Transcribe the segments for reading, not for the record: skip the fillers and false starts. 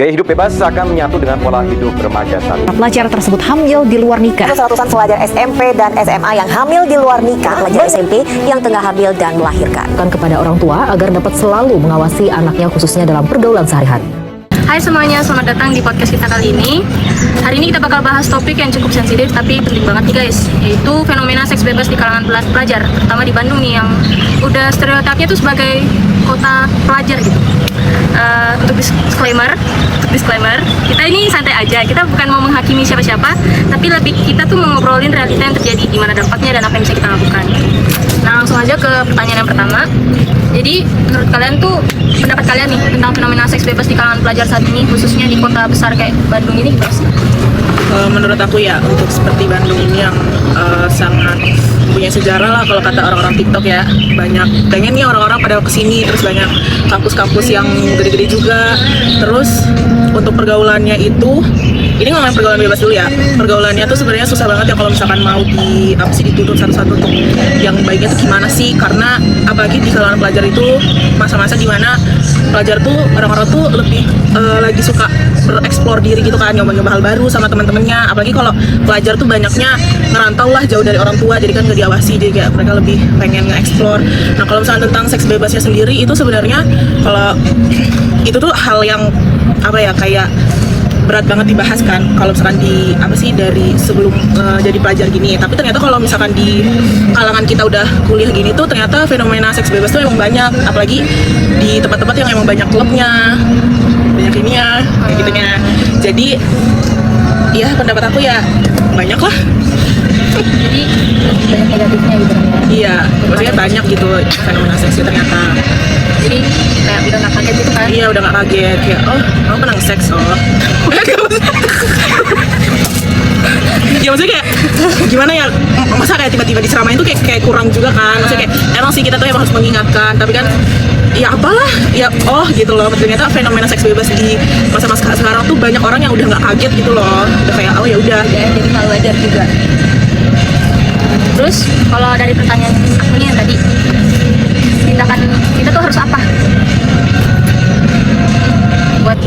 Gaya hidup bebas seakan menyatu dengan pola hidup remaja saat ini. Pelajar tersebut hamil di luar nikah. Ratusan pelajar SMP dan SMA yang hamil di luar nikah, pelajar SMP yang tengah hamil dan melahirkan. Kepada orang tua agar dapat selalu mengawasi anaknya khususnya dalam pergaulan sehari-hari. Hai semuanya, selamat datang di podcast kita kali ini. Hari ini kita bakal bahas topik yang cukup sensitif tapi penting banget nih guys, yaitu fenomena seks bebas di kalangan pelajar, terutama di Bandung nih yang udah stereotipnya tuh sebagai kota pelajar gitu. Untuk disclaimer, kita ini santai aja, kita bukan mau menghakimi siapa-siapa, tapi lebih kita tuh mau ngobrolin realita yang terjadi, gimana dampaknya dan apa yang bisa kita lakukan. Nah langsung aja ke pertanyaan yang pertama. Jadi menurut kalian tuh, pendapat kalian nih tentang fenomena seks bebas di kalangan pelajar saat ini, khususnya di kota besar kayak Bandung ini gimana sih? Menurut aku ya, untuk seperti Bandung ini yang sangat punya sejarah lah kalau kata orang-orang TikTok ya, banyak pengen nih orang-orang pada kesini, terus banyak kampus-kampus yang gede-gede juga. Terus untuk pergaulannya itu, ini ngomongin pergaulan bebas dulu ya, pergaulannya tuh sebenarnya susah banget ya kalau misalkan mau dituntut satu-satu tuh yang baiknya tuh gimana sih, karena apalagi di kalangan pelajar itu masa-masa dimana pelajar tuh orang-orang tuh lebih lagi suka bereksplor diri gitu kan, nyoba-nyoba hal baru sama teman-temannya. Apalagi kalau pelajar tuh banyaknya ngerantau lah, jauh dari orang tua, jadi kan gak diawasi, jadi kayak mereka lebih pengen nge-explore. Nah kalau misalnya tentang seks bebasnya sendiri itu sebenarnya kalau itu tuh hal yang apa ya, kayak berat banget dibahas kan kalau misalkan di dari sebelum jadi pelajar gini. Tapi ternyata kalau misalkan di kalangan kita udah kuliah gini tuh ternyata fenomena seks bebas tuh emang banyak, apalagi di tempat-tempat yang emang banyak klubnya, banyak ininya kayak gitunya. Jadi ya pendapat aku ya banyak lah. Jadi banyak negatifnya gitu kan ya? Iya, maksudnya banyak gitu fenomena seksi ternyata. Jadi kayak udah gak kaget gitu kan? Iya, udah gak kaget, kayak oh kamu pernah seks oh. Ya maksudnya kayak gimana ya, masa kayak tiba-tiba diceramain tuh kayak kurang juga kan. Maksudnya kayak emang sih kita tuh emang harus mengingatkan, tapi kan ya apalah, ya oh gitu loh. Ternyata fenomena seks bebas di masa-masa sekarang tuh banyak orang yang udah nggak kaget gitu loh, udah kayak oh ya udah. Ya, jadi hal wajar juga. Terus kalau dari pertanyaan aku nih yang tadi, tindakan kita tuh harus apa? Buat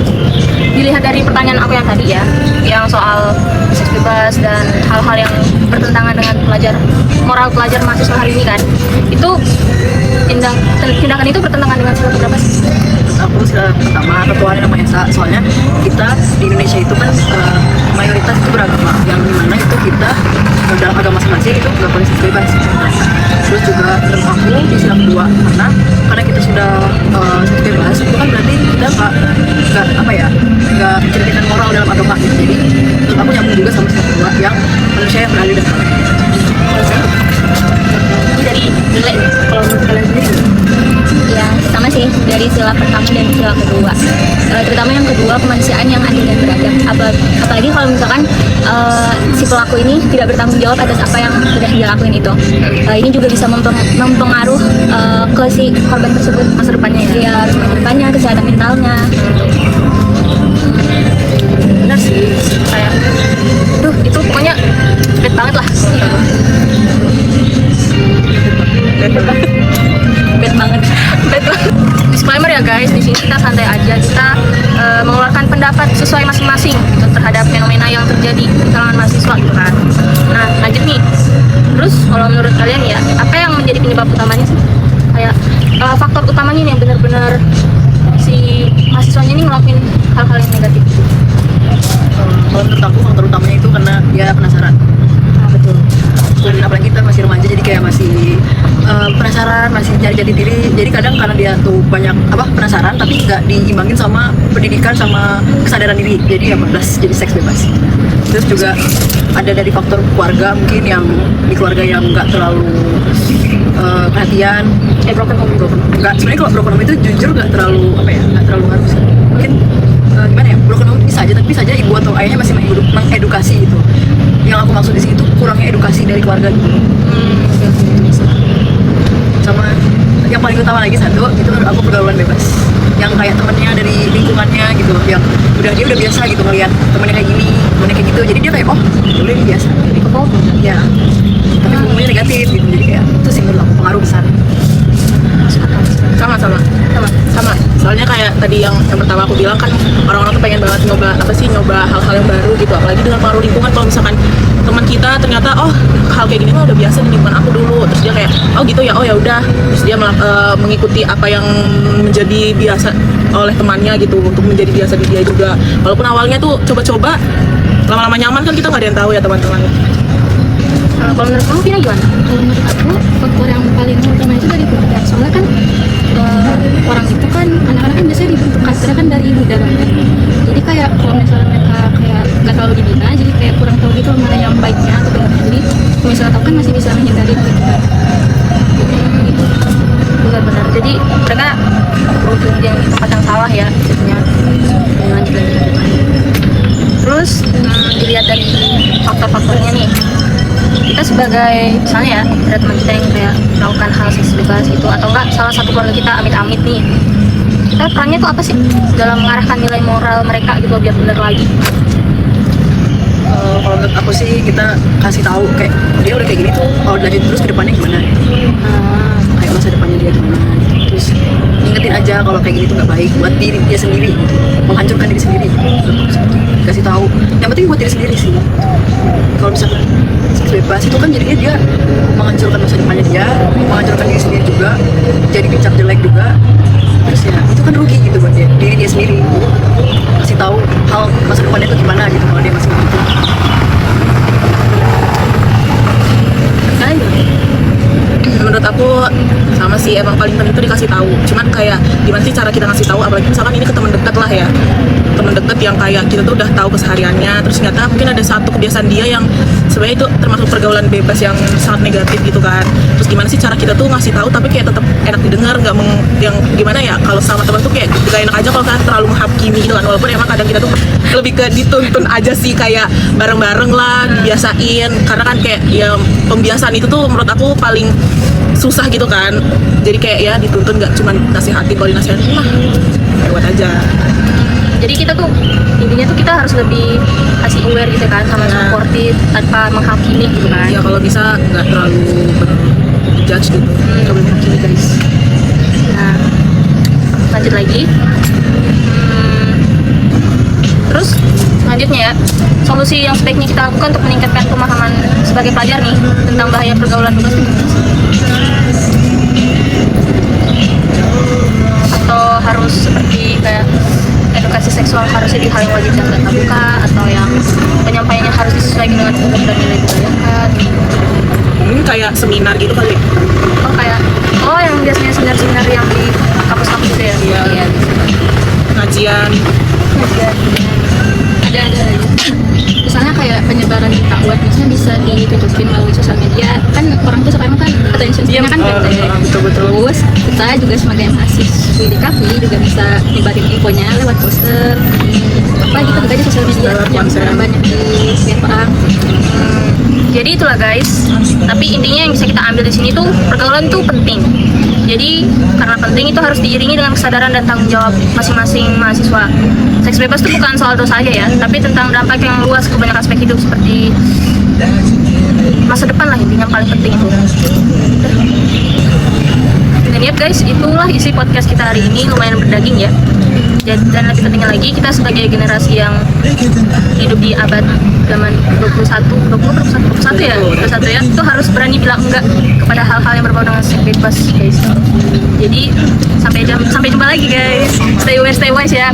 dilihat dari pertanyaan aku yang tadi ya, yang soal seks bebas dan hal-hal yang bertentangan dengan moral pelajar mahasiswa hari ini kan, itu tindakan itu bertentangan dengan sila keberapa sih? Aku sila pertama ketuaan nama Esa, soalnya kita di Indonesia itu kan mayoritas itu beragama, yang dimana itu kita dalam agama masing-masing itu nggak boleh seks bebas. Terus juga menurut aku di sila kedua, karena kita sudah seks bebas itu kan berarti kita nggak menceritakan moral dalam agama gitu. Jadi menurut aku nyambung juga sama sila kedua yang manusia yang beradil dan baik. Ini dari nilai nih, kalau menurut kalian sendiri? Ya sama sih, dari sila pertama dan sila kedua, terutama yang kedua, kemanusiaan yang adil dan beradab. Apalagi kalau misalkan si pelaku ini tidak bertanggung jawab atas apa yang sudah dia lakuin itu. Ini juga bisa mempengaruh ke si korban tersebut masa depannya ya, masa depannya, kesehatan mentalnya. Benar sih, kayak itu pokoknya bad banget lah. Bad banget. Disclaimer ya guys, di sini kita santai aja, kita mengeluarkan pendapat sesuai masing-masing gitu, terhadap fenomena yang terjadi di kalangan mahasiswa gitu kan. Nah lanjut nih, terus kalau menurut kalian ya, apa yang menjadi penyebab utamanya sih? Kayak faktor utamanya nih yang benar-benar si mahasiswanya ini ngelakuin hal-hal yang negatif. Kalau menurut aku faktor utamanya itu karena dia penasaran. Betul. Dan apalagi kita masih remaja, jadi kayak masih penasaran, masih cari jati diri. Jadi kadang karena dia tuh banyak penasaran, tapi nggak diimbangin sama pendidikan sama kesadaran diri. Jadi ya bablas jadi seks bebas. Terus juga ada dari faktor keluarga, mungkin yang di keluarga yang nggak terlalu perhatian. Broken home. Nggak, sebenarnya kalau broken home itu jujur nggak terlalu nggak terlalu harus. Mungkin gimana ya, broken home bisa aja, tapi bisa aja ibu atau ayahnya masih mengedukasi gitu. Yang aku maksud di sini tuh kurangnya edukasi dari keluarga gitu. Sama yang paling utama lagi satu, itu aku pergaulan bebas. Yang kayak temennya dari lingkungannya gitu, yang dia udah biasa gitu ngeliat temennya kayak gini, temennya kayak gitu, jadi dia kayak oh boleh ini biasa. Jadi kok ya, tapi ngomongnya negatif gitu, jadi kayak itu sih menurut aku pengaruh besar. Sama. Soalnya kayak tadi yang pertama aku bilang kan orang-orang tuh pengen banget nyoba hal-hal yang baru gitu, apalagi dengan pengaruh lingkungan. Kalau misalkan teman kita ternyata hal kayak gini mah udah biasa di lingkungan aku dulu, terus dia kayak gitu ya, ya udah, terus dia mengikuti apa yang menjadi biasa oleh temannya gitu untuk menjadi biasa di dia juga. Walaupun awalnya tuh coba-coba, lama-lama nyaman kan kita nggak ada yang tahu ya teman-teman. Kalau menurut kamu Vina gimana? Kalau menurut aku faktor yang paling utama itu dari keluarga. Soalnya kan orang itu kan anak-anak kan biasanya dibentuk kasarnya kan dari ibu dan bapak. Jadi kayak kalau misalnya mereka kayak nggak terlalu dibina, jadi kayak kurang tahu gitu mana yang baiknya atau benar. Jadi kalau misalnya tahu kan masih bisa menghindari gitu kan. Gitu. Benar-benar. Jadi mereka berujung yang di tempat yang salah ya, maksudnya. Lanjut. Terus dilihat dari faktor-faktornya nih. Kita sebagai misalnya ya ada teman kita yang kayak melakukan hal seks bebas itu, atau enggak salah satu keluarga kita amit-amit nih, kita perannya tuh apa sih dalam mengarahkan nilai moral mereka gitu biar benar lagi? Kalau menurut aku sih kita kasih tahu kayak dia udah kayak gini tuh, kalau dilanjut terus ke depannya gimana, kayak masa depannya dia gimana gitu. Terus ingetin aja kalau kayak gini tuh nggak baik buat diri dia sendiri gitu, menghancurkan diri sendiri. Kasih tahu yang penting buat diri sendiri sih. Kalau misalkan seks bebas itu kan jadinya dia menghancurkan masa depannya dia, menghancurkan diri sendiri juga, jadi dicap jelek juga. Terus ya itu kan rugi gitu buat dia, diri dia sendiri. Kasih tahu hal masa depannya itu gimana gitu kalau dia masih begitu. Menurut aku sama sih, emang paling penting itu dikasih tahu. Cuman kayak gimana sih cara kita ngasih tahu, apalagi misalkan ini ke teman dekat lah ya, teman dekat yang kayak kita tuh udah tahu kesehariannya, terus ternyata mungkin ada satu kebiasaan dia yang sebenarnya itu termasuk pergaulan bebas yang sangat negatif gitu kan. Terus gimana sih cara kita tuh ngasih tahu tapi kayak tetap enak didengar, nggak yang gimana ya, kalau sama teman tuh kayak gak enak aja kalau kita terlalu menghakimi gitu kan. Walaupun emang kadang kita tuh lebih ke dituntun aja sih, kayak bareng-bareng lah dibiasain, karena kan kayak ya pembiasaan itu tuh menurut aku paling susah gitu kan. Jadi kayak ya dituntun, nggak cuma nasihati, kalau dinasihatin mah lewat aja. Jadi kita tuh intinya tuh kita harus lebih kasih aware gitu kan, sama supportive tanpa menghakimi gitu kan. Ya kalau bisa nggak terlalu judge gitu, nggak boleh menghakimi guys. Nah, lanjut lagi. Terus selanjutnya ya, solusi yang sebaiknya kita lakukan untuk meningkatkan pemahaman sebagai pelajar nih tentang bahaya pergaulan bebas itu. Atau harus seperti kayak edukasi seksual harus jadi hal yang wajib dan tak terbuka, atau yang penyampaiannya harus disesuaikan dengan hukum dan nilai budaya kan? Mungkin kayak seminar gitu kali. Yang biasanya seminar-seminar yang di kampus-kampus gitu ya? Iya. Pengajian. Ada misalnya kayak penyebaran berita web misalnya bisa ditutupin melalui sosial media, kan orang tuh sekarang kan attention span kan pendek. Betul. Terus kita juga sebagai mahasiswi di KAPI juga bisa nyebarin infonya lewat poster apa gitu juga di sosial media yang sekarang banyak di WA. Jadi itulah guys, tapi intinya yang bisa kita ambil di sini tuh pergaulan tuh penting. Jadi karena penting itu harus diiringi dengan kesadaran dan tanggung jawab masing-masing mahasiswa. Seks bebas itu bukan soal dosa aja ya, tapi tentang dampak yang luas ke banyak aspek hidup seperti masa depan lah, intinya paling penting itu. Dan ya guys, itulah isi podcast kita hari ini, lumayan berdaging ya. Dan lebih pentingnya lagi, kita sebagai generasi yang hidup di abad zaman 21 ya, itu harus berani bilang enggak kepada hal-hal yang berbau dengan seks bebas guys. Jadi sampai jumpa lagi guys. Stay aware, stay wise ya.